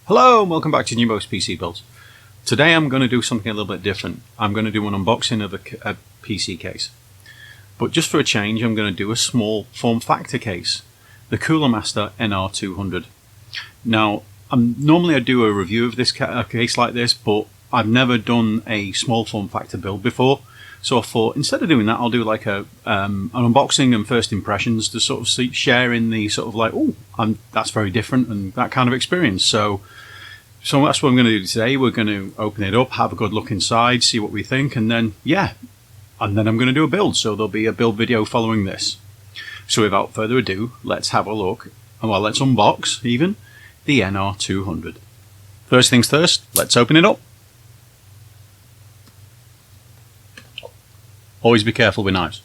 Hello and welcome back to Newmost PC Builds. Today I'm going to do something a little bit different. I'm going to do an unboxing of a PC case. But just for a change, I'm going to do a small form factor case, the Cooler Master NR200. Now, normally I do a review of this case like this, but I've never done a small form factor build before. So I thought instead of doing that, I'll do like an unboxing and first impressions to sort of share in the sort of like, that's very different and that kind of experience. So that's what I'm going to do today. We're going to open it up, have a good look inside, see what we think, and then I'm going to do a build. So there'll be a build video following this. So without further ado, let's have a look. Well, let's unbox even the NR200. First things first, let's open it up. Always be careful with knives.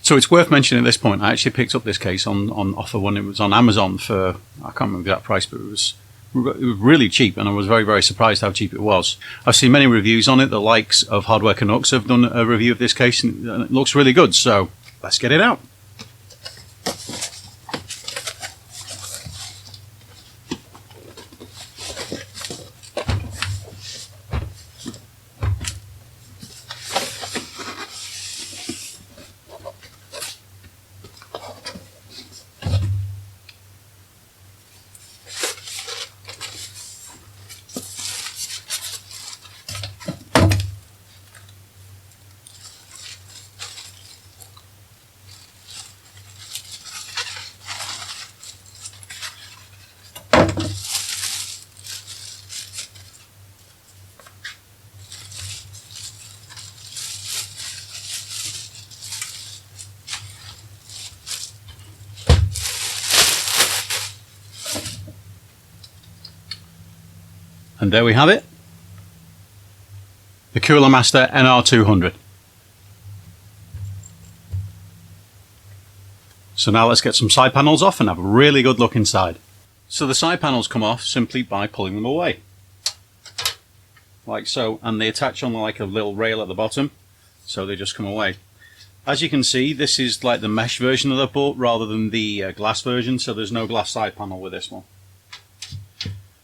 So it's worth mentioning at this point, I actually picked up this case on offer when it was on Amazon for, I can't remember that price, but it was really cheap, and I was very, very surprised how cheap it was. I've seen many reviews on it. The likes of Hardware Canucks have done a review of this case, and it looks really good, so let's get it out. And there we have it, the Cooler Master NR200. So now let's get some side panels off and have a really good look inside. So the side panels come off simply by pulling them away, like so, and they attach on like a little rail at the bottom, so they just come away. As you can see, this is like the mesh version of the boat rather than the glass version, so there's no glass side panel with this one.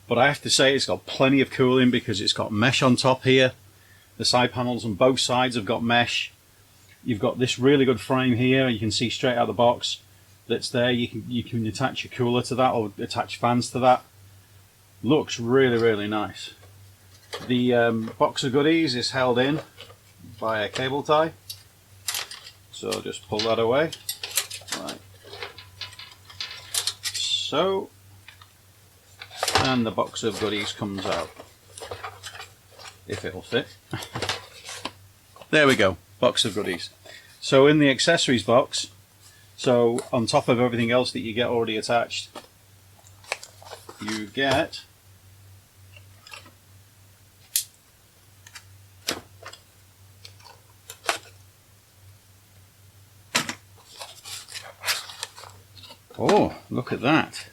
But I have to say it's got plenty of cooling because it's got mesh on top here. The side panels on both sides have got mesh. You've got this really good frame here. You can see straight out of the box that's there. You can attach your cooler to that or attach fans to that. Looks really, really nice. The box of goodies is held in by a cable tie. So I'll just pull that away. Right. So. And the box of goodies comes out, if it'll fit. There we go, box of goodies. So in the accessories box, so on top of everything else that you get already attached, you get look at that.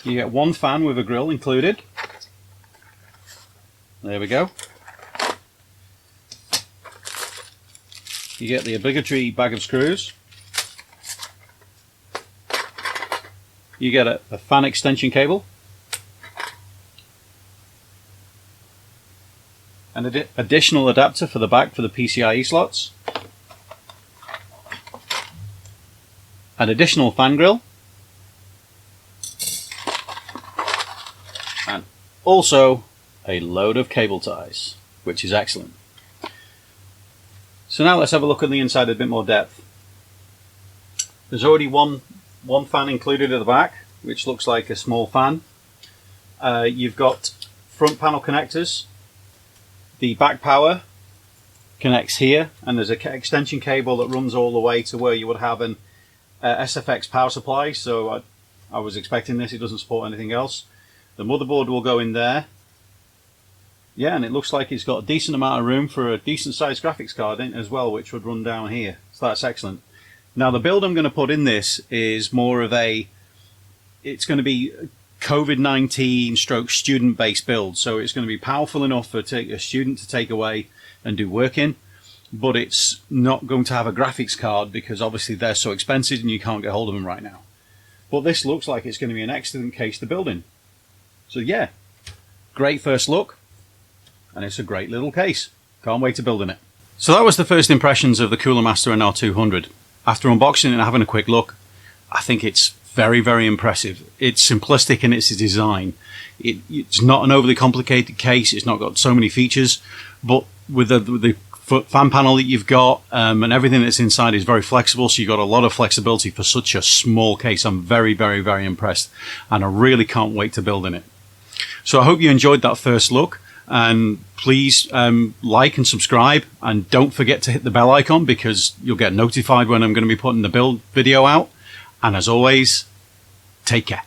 You get one fan with a grill included. There we go. You get the obligatory bag of screws. You get a fan extension cable. An additional adapter for the back for the PCIe slots. An additional fan grill. Also, a load of cable ties, which is excellent. So now let's have a look at the inside in a bit more depth. There's already one fan included at the back, which looks like a small fan. You've got front panel connectors. The back power connects here, and there's an extension cable that runs all the way to where you would have an SFX power supply. So I was expecting this. It doesn't support anything else. The motherboard will go in there. Yeah, and it looks like it's got a decent amount of room for a decent sized graphics card in as well, which would run down here. So that's excellent. Now the build I'm going to put in this is more of a, it's going to be COVID-19 stroke student based build. So it's going to be powerful enough for a student to take away and do work in, but it's not going to have a graphics card because obviously they're so expensive and you can't get hold of them right now. But this looks like it's going to be an excellent case to build in. So yeah, great first look, and it's a great little case. Can't wait to build in it. So that was the first impressions of the Cooler Master NR200. After unboxing it and having a quick look, I think it's very, very impressive. It's simplistic in its design. It's not an overly complicated case. It's not got so many features, but with the fan panel that you've got and everything that's inside is very flexible, so you've got a lot of flexibility for such a small case. I'm very, very, very impressed, and I really can't wait to build in it. So I hope you enjoyed that first look, and please like and subscribe, and don't forget to hit the bell icon because you'll get notified when I'm going to be putting the build video out. And as always, take care.